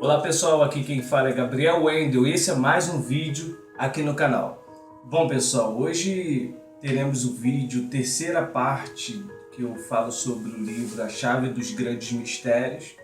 Olá pessoal, aqui quem fala é Gabriel Wendel e esse é mais um vídeo aqui no canal. Bom pessoal, hoje teremos o vídeo, terceira parte que eu falo sobre o livro A Chave dos Grandes Mistérios.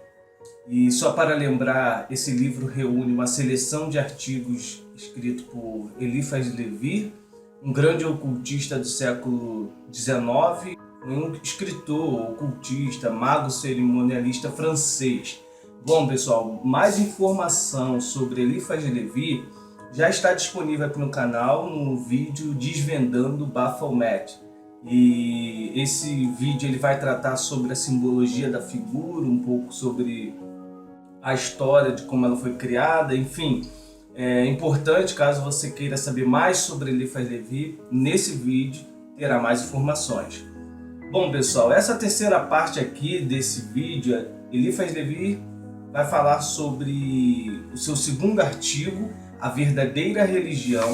E só para lembrar, esse livro reúne uma seleção de artigos escritos por Eliphas Levi, um grande ocultista do século XIX, um escritor, ocultista, mago cerimonialista francês. Bom pessoal, mais informação sobre Eliphas Levi já está disponível aqui no canal no vídeo Desvendando Baphomet. E esse vídeo ele vai tratar sobre a simbologia da figura, um pouco sobre a história de como ela foi criada, enfim. É importante, caso você queira saber mais sobre Eliphas Levi, nesse vídeo terá mais informações. Bom pessoal, essa terceira parte aqui desse vídeo, Eliphas Levi vai falar sobre o seu segundo artigo, A Verdadeira Religião,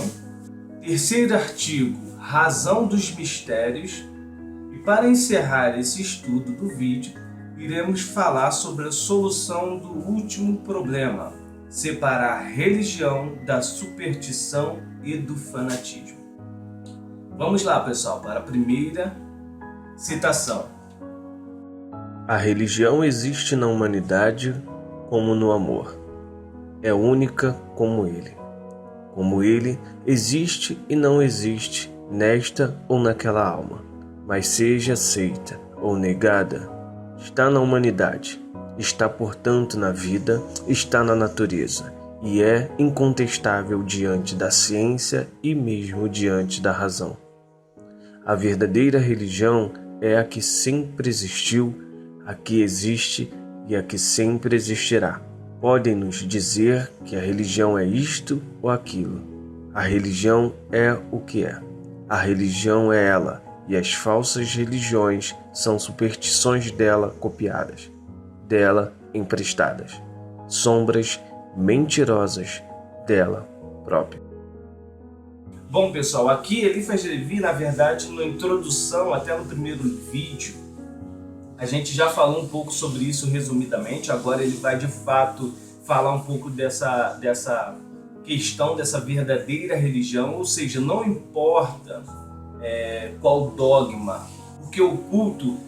terceiro artigo, Razão dos Mistérios, e para encerrar esse estudo do vídeo, iremos falar sobre a solução do último problema, separar a religião da superstição e do fanatismo. Vamos lá pessoal, para a primeira citação. A religião existe na humanidade como no amor. É única como ele. Como ele, existe e não existe nesta ou naquela alma, mas seja aceita ou negada, está na humanidade, está portanto na vida, está na natureza, e é incontestável diante da ciência e mesmo diante da razão. A verdadeira religião é a que sempre existiu, a que existe e a que sempre existirá. Podem nos dizer que a religião é isto ou aquilo. A religião é o que é. A religião é ela, e as falsas religiões são superstições dela copiadas, dela emprestadas, sombras mentirosas dela própria. Bom pessoal, aqui Eliphas Levi, na verdade, na introdução, até no primeiro vídeo, a gente já falou um pouco sobre isso resumidamente. Agora ele vai de fato falar um pouco dessa questão dessa verdadeira religião, ou seja, não importa qual dogma, porque o culto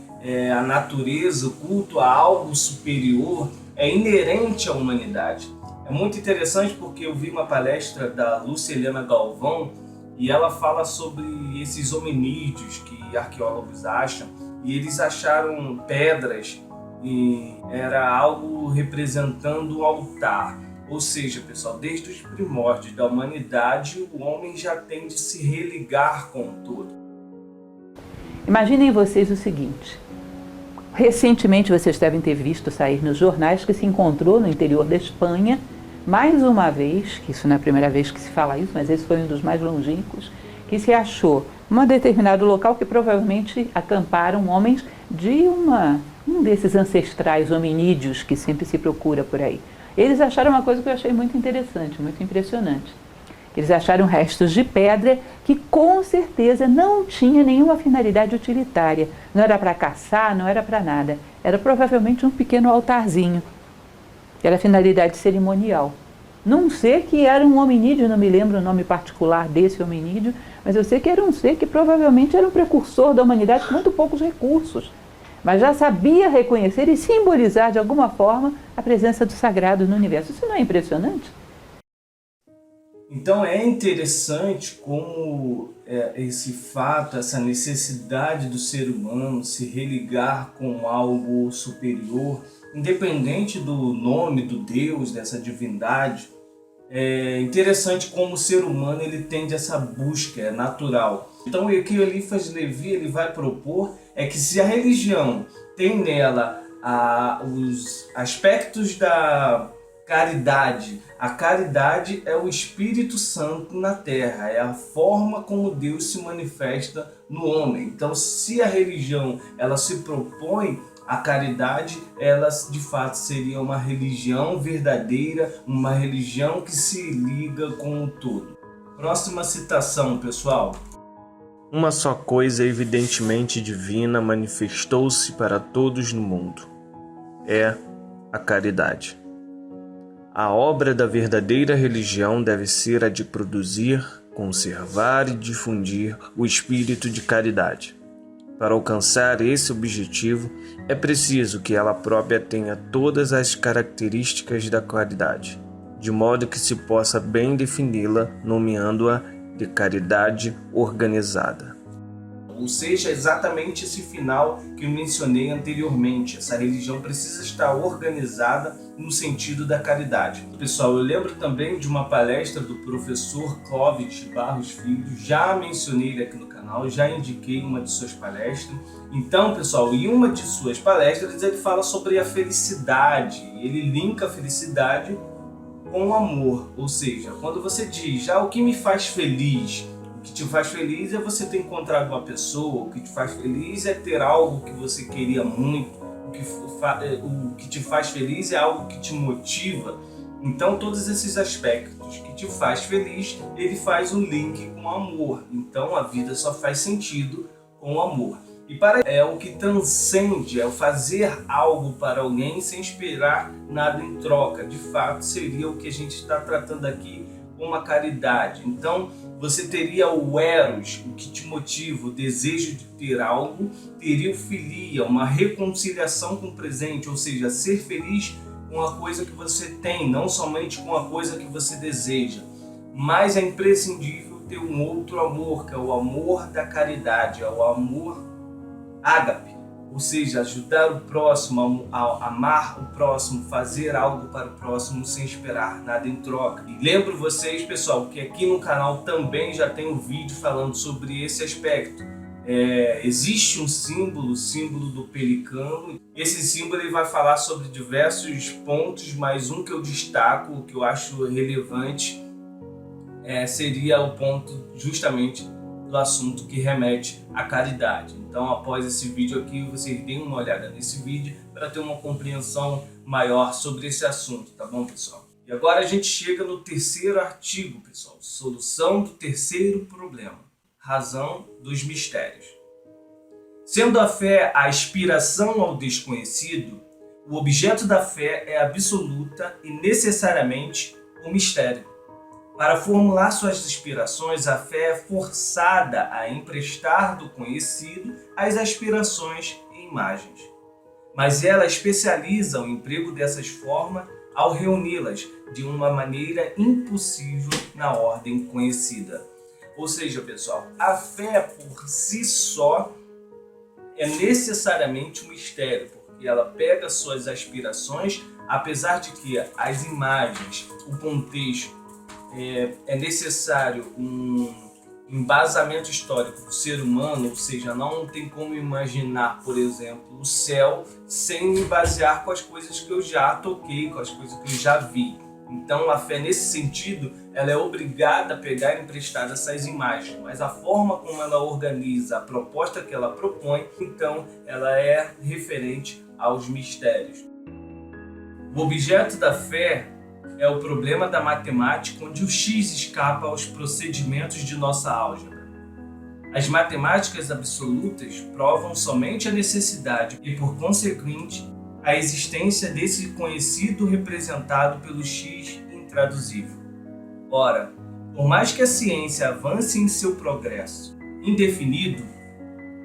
à natureza, o culto a algo superior é inerente à humanidade. É muito interessante porque eu vi uma palestra da Lúcia Helena Galvão e ela fala sobre esses hominídeos que arqueólogos acham, e eles acharam pedras e era algo representando um altar. Ou seja, pessoal, desde os primórdios da humanidade, o homem já tem de se religar com o todo. Imaginem vocês o seguinte. Recentemente vocês devem ter visto sair nos jornais que se encontrou no interior da Espanha, mais uma vez, que isso não é a primeira vez que se fala isso, mas esse foi um dos mais longínquos, que se achou um determinado local que provavelmente acamparam homens de um desses ancestrais hominídeos que sempre se procura por aí. Eles acharam uma coisa que eu achei muito interessante, muito impressionante. Eles acharam restos de pedra que com certeza não tinha nenhuma finalidade utilitária. Não era para caçar, não era para nada. Era provavelmente um pequeno altarzinho. Era finalidade cerimonial. Não sei que era um hominídeo, não me lembro o nome particular desse hominídeo, mas eu sei que era um ser que provavelmente era um precursor da humanidade com muito poucos recursos, mas já sabia reconhecer e simbolizar de alguma forma a presença do sagrado no universo. Isso não é impressionante? Então é interessante como esse fato, essa necessidade do ser humano se religar com algo superior, independente do nome do Deus, dessa divindade. É interessante como o ser humano ele tende a essa busca, é natural. Então o que o Eliphas Levi ele vai propor é que se a religião tem nela os aspectos da caridade, a caridade é o Espírito Santo na Terra, é a forma como Deus se manifesta no homem. Então se a religião ela se propõe a caridade, ela de fato seria uma religião verdadeira, uma religião que se liga com o todo. Próxima citação, pessoal. Uma só coisa evidentemente divina manifestou-se para todos no mundo. É a caridade. A obra da verdadeira religião deve ser a de produzir, conservar e difundir o espírito de caridade. Para alcançar esse objetivo, é preciso que ela própria tenha todas as características da caridade, de modo que se possa bem defini-la, nomeando-a de caridade organizada. Ou seja, exatamente esse final que eu mencionei anteriormente. Essa religião precisa estar organizada no sentido da caridade. Pessoal, eu lembro também de uma palestra do professor Clóvis Barros Filho, já mencionei ele aqui no canal, já indiquei uma de suas palestras. Então, pessoal, em uma de suas palestras ele fala sobre a felicidade. Ele linka a felicidade com o amor. Ou seja, quando você diz, o que me faz feliz? O que te faz feliz é você ter encontrado uma pessoa, o que te faz feliz é ter algo que você queria muito, o que te faz feliz é algo que te motiva. Então todos esses aspectos que te faz feliz, ele faz um link com o amor. Então a vida só faz sentido com o amor. E é o que transcende, é o fazer algo para alguém sem esperar nada em troca. De fato seria o que a gente está tratando aqui como a caridade. Então você teria o eros, o que te motiva, o desejo de ter algo, teria o filia, uma reconciliação com o presente, ou seja, ser feliz com a coisa que você tem, não somente com a coisa que você deseja. Mas é imprescindível ter um outro amor, que é o amor da caridade, é o amor ágape, ou seja, ajudar o próximo, amar o próximo, fazer algo para o próximo sem esperar nada em troca. E lembro vocês, pessoal, que aqui no canal também já tem um vídeo falando sobre esse aspecto. Existe um símbolo, o símbolo do pelicano. Esse símbolo ele vai falar sobre diversos pontos, mas um que eu destaco, que eu acho relevante, seria o ponto justamente do assunto que remete à caridade. Então, após esse vídeo aqui, vocês deem uma olhada nesse vídeo para ter uma compreensão maior sobre esse assunto, tá bom, pessoal? E agora a gente chega no terceiro artigo, pessoal. Solução do terceiro problema. Razão dos mistérios. Sendo a fé a aspiração ao desconhecido, o objeto da fé é absoluta e necessariamente um mistério. Para formular suas aspirações, a fé é forçada a emprestar do conhecido as aspirações e imagens. Mas ela especializa o emprego dessas formas ao reuni-las de uma maneira impossível na ordem conhecida. Ou seja, pessoal, a fé por si só é necessariamente um mistério, porque ela pega suas aspirações, apesar de que as imagens, o contexto, é necessário um embasamento histórico do ser humano, ou seja, não tem como imaginar, por exemplo, o céu sem me basear com as coisas que eu já toquei, com as coisas que eu já vi. Então a fé nesse sentido, ela é obrigada a pegar emprestada essas imagens, mas a forma como ela organiza, a proposta que ela propõe, então ela é referente aos mistérios. O objeto da fé é o problema da matemática onde o x escapa aos procedimentos de nossa álgebra. As matemáticas absolutas provam somente a necessidade e, por conseguinte, a existência desse conhecido representado pelo x intraduzível. Ora, por mais que a ciência avance em seu progresso indefinido,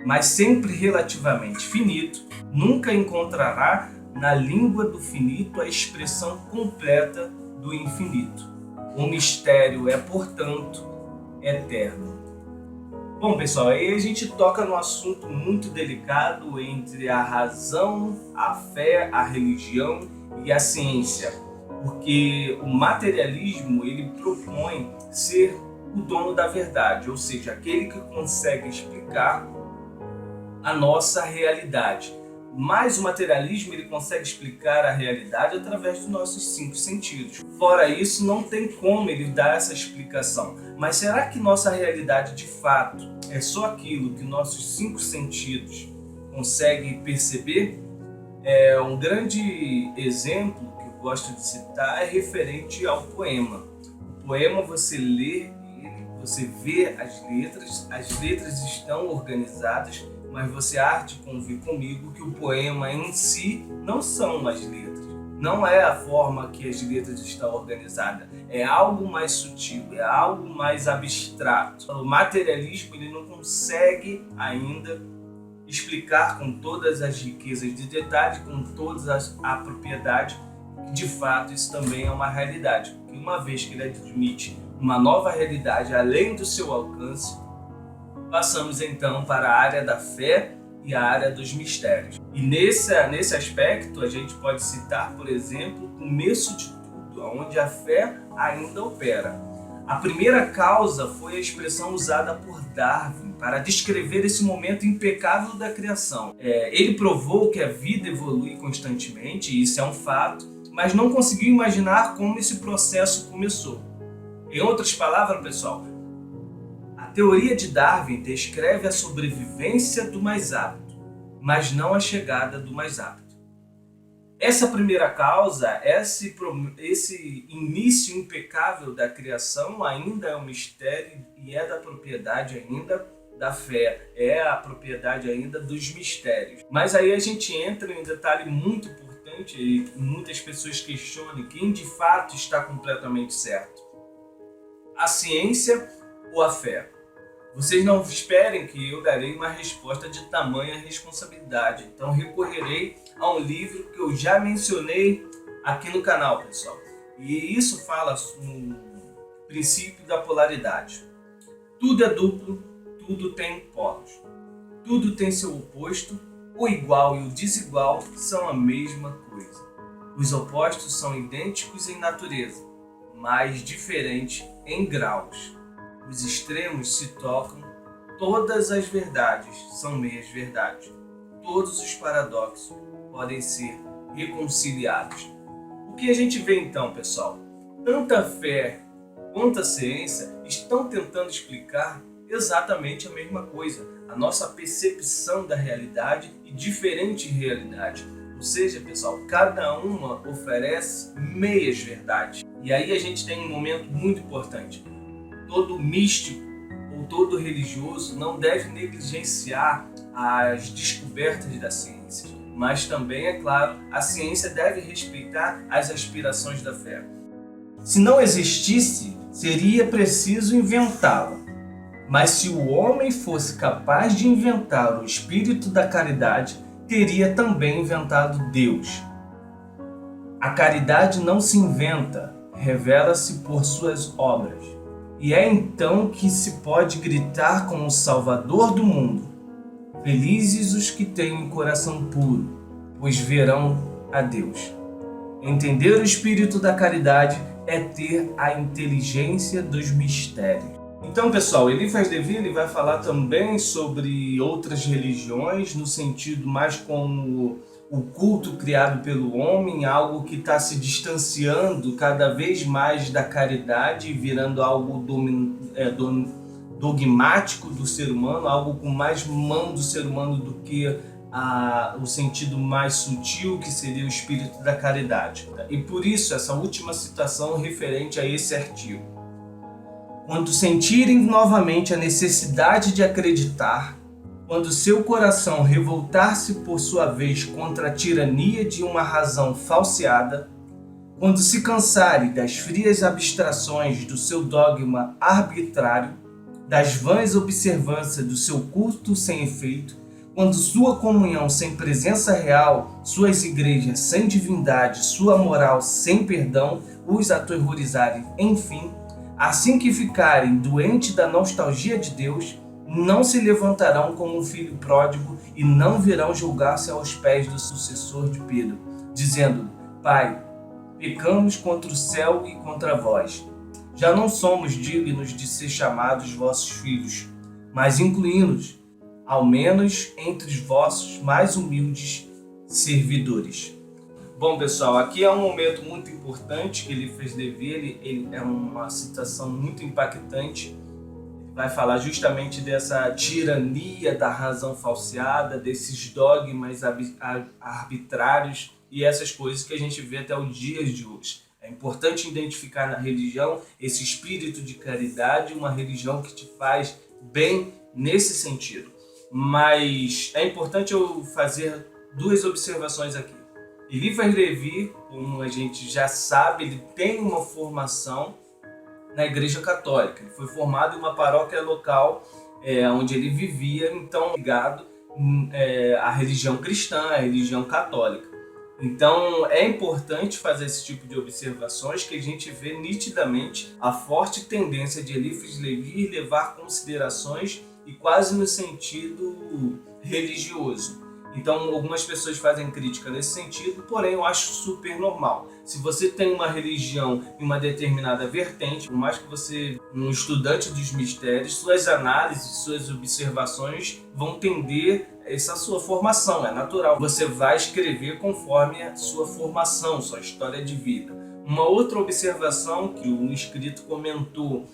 mas sempre relativamente finito, nunca encontrará na língua do finito a expressão completa do infinito. O mistério é, portanto, eterno. Bom, pessoal, aí a gente toca num assunto muito delicado entre a razão, a fé, a religião e a ciência, porque o materialismo ele propõe ser o dono da verdade, ou seja, aquele que consegue explicar a nossa realidade. Mas o materialismo ele consegue explicar a realidade através dos nossos 5 sentidos. Fora isso, não tem como ele dar essa explicação. Mas será que nossa realidade de fato é só aquilo que nossos 5 sentidos conseguem perceber? Um grande exemplo que eu gosto de citar é referente ao poema. O poema você lê ele, você vê as letras estão organizadas, mas você há de convir comigo que o poema em si não são as letras. Não é a forma que as letras estão organizadas, é algo mais sutil, é algo mais abstrato. O materialismo ele não consegue ainda explicar com todas as riquezas de detalhe, com toda a propriedade. De fato, isso também é uma realidade, porque uma vez que ele admite uma nova realidade além do seu alcance, passamos então para a área da fé e a área dos mistérios. E nesse aspecto a gente pode citar, por exemplo, o começo de tudo, onde a fé ainda opera. A primeira causa foi a expressão usada por Darwin para descrever esse momento impecável da criação. Ele provou que a vida evolui constantemente, e isso é um fato, mas não conseguiu imaginar como esse processo começou. Em outras palavras, pessoal, a teoria de Darwin descreve a sobrevivência do mais apto, mas não a chegada do mais apto. Essa primeira causa, esse início impecável da criação ainda é um mistério e é da propriedade ainda da fé, é a propriedade ainda dos mistérios. Mas aí a gente entra em um detalhe muito importante e muitas pessoas questionam quem de fato está completamente certo: a ciência ou a fé? Vocês não esperem que eu darei uma resposta de tamanha responsabilidade, então recorrerei a um livro que eu já mencionei aqui no canal, pessoal. E isso fala no princípio da polaridade. Tudo é duplo, tudo tem polos. Tudo tem seu oposto, o igual e o desigual são a mesma coisa. Os opostos são idênticos em natureza, mas diferentes em graus. Os extremos se tocam, todas as verdades são meias verdades. Todos os paradoxos podem ser reconciliados. O que a gente vê então, pessoal? Tanto a fé quanto a ciência estão tentando explicar exatamente a mesma coisa, a nossa percepção da realidade e diferente realidade. Ou seja, pessoal, cada uma oferece meias verdades. E aí a gente tem um momento muito importante. Todo místico ou todo religioso não deve negligenciar as descobertas da ciência, mas também, é claro, a ciência deve respeitar as aspirações da fé. Se não existisse, seria preciso inventá-la. Mas se o homem fosse capaz de inventar o espírito da caridade, teria também inventado Deus. A caridade não se inventa, revela-se por suas obras. E é então que se pode gritar como o Salvador do mundo: felizes os que têm um coração puro, pois verão a Deus. Entender o espírito da caridade é ter a inteligência dos mistérios. Então, pessoal, Eliphas Levi ele vai falar também sobre outras religiões, no sentido mais como o culto criado pelo homem, algo que está se distanciando cada vez mais da caridade, virando algo dogmático do ser humano, algo com mais mão do ser humano do que o sentido mais sutil, que seria o espírito da caridade. E por isso, essa última citação referente a esse artigo. Quando sentirem novamente a necessidade de acreditar, quando seu coração revoltar-se por sua vez contra a tirania de uma razão falseada, quando se cansarem das frias abstrações do seu dogma arbitrário, das vãs observâncias do seu culto sem efeito, quando sua comunhão sem presença real, suas igrejas sem divindade, sua moral sem perdão, os aterrorizarem, enfim, assim que ficarem doentes da nostalgia de Deus, não se levantarão como um filho pródigo e não virão julgar-se aos pés do sucessor de Pedro, dizendo: Pai, pecamos contra o céu e contra vós. Já não somos dignos de ser chamados vossos filhos, mas incluí-nos, ao menos entre os vossos mais humildes servidores. Bom, pessoal, aqui é um momento muito importante que Eliphas Levi, ele é uma citação muito impactante. Ele vai falar justamente dessa tirania da razão falseada, desses dogmas arbitrários e essas coisas que a gente vê até os dias de hoje. É importante identificar na religião esse espírito de caridade, uma religião que te faz bem nesse sentido. Mas é importante eu fazer duas observações aqui. Eliphas Levi, como a gente já sabe, ele tem uma formação na Igreja Católica. Ele foi formado em uma paróquia local onde ele vivia, então ligado à religião cristã, à religião católica. Então é importante fazer esse tipo de observações, que a gente vê nitidamente a forte tendência de Eliphas Levi levar considerações e quase no sentido religioso. Então algumas pessoas fazem crítica nesse sentido, porém eu acho super normal. Se você tem uma religião em uma determinada vertente, por mais que você, um estudante dos mistérios, suas análises, suas observações vão tender essa sua formação, é natural. Você vai escrever conforme a sua formação, sua história de vida. Uma outra observação que o inscrito comentou: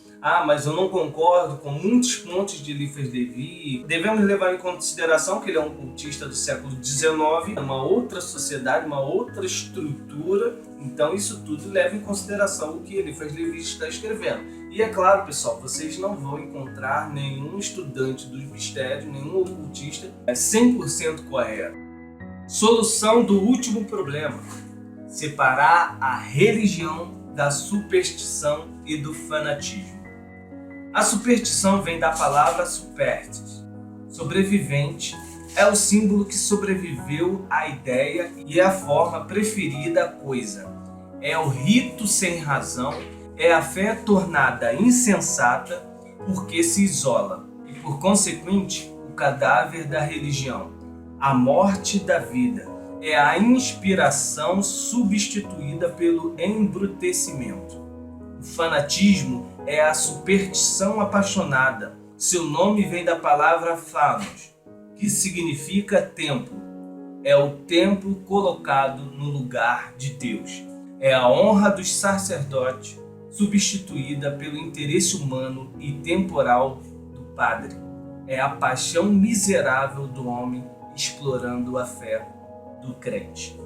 mas eu não concordo com muitos pontos de Eliphas Levi. Devemos levar em consideração que ele é um cultista do século XIX, uma outra sociedade, uma outra estrutura. Então isso tudo leva em consideração o que Eliphas Levi está escrevendo. E é claro, pessoal, vocês não vão encontrar nenhum estudante dos mistérios, nenhum ocultista 100% correto. Solução do último problema: separar a religião da superstição e do fanatismo. A superstição vem da palavra superstis, sobrevivente, é o símbolo que sobreviveu à ideia e é a forma preferida à coisa. É o rito sem razão, é a fé tornada insensata porque se isola e, por consequente, o cadáver da religião. A morte da vida é a inspiração substituída pelo embrutecimento. O fanatismo é a superstição apaixonada. Seu nome vem da palavra fanos, que significa templo. É o templo colocado no lugar de Deus. É a honra dos sacerdotes substituída pelo interesse humano e temporal do padre. É a paixão miserável do homem explorando a fé do crente.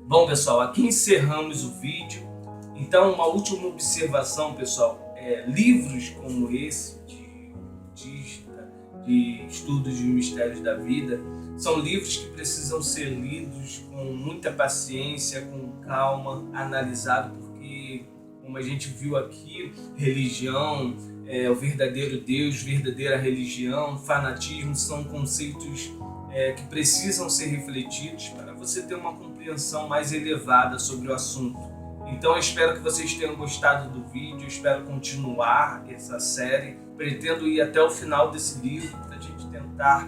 Bom, pessoal, aqui encerramos o vídeo. Então, uma última observação, pessoal: livros como esse de estudos de mistérios da vida são livros que precisam ser lidos com muita paciência, com calma, analisado, porque, como a gente viu aqui, religião, o verdadeiro Deus, verdadeira religião, fanatismo são conceitos que precisam ser refletidos para você ter uma compreensão mais elevada sobre o assunto. Então eu espero que vocês tenham gostado do vídeo, eu espero continuar essa série, pretendo ir até o final desse livro para a gente tentar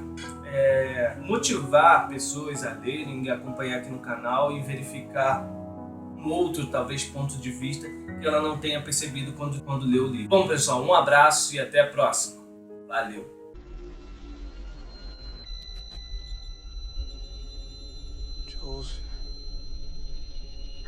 motivar pessoas a lerem e acompanhar aqui no canal e verificar um outro, talvez, ponto de vista que ela não tenha percebido quando leu o livro. Bom, pessoal, um abraço e até a próxima. Valeu! Jules.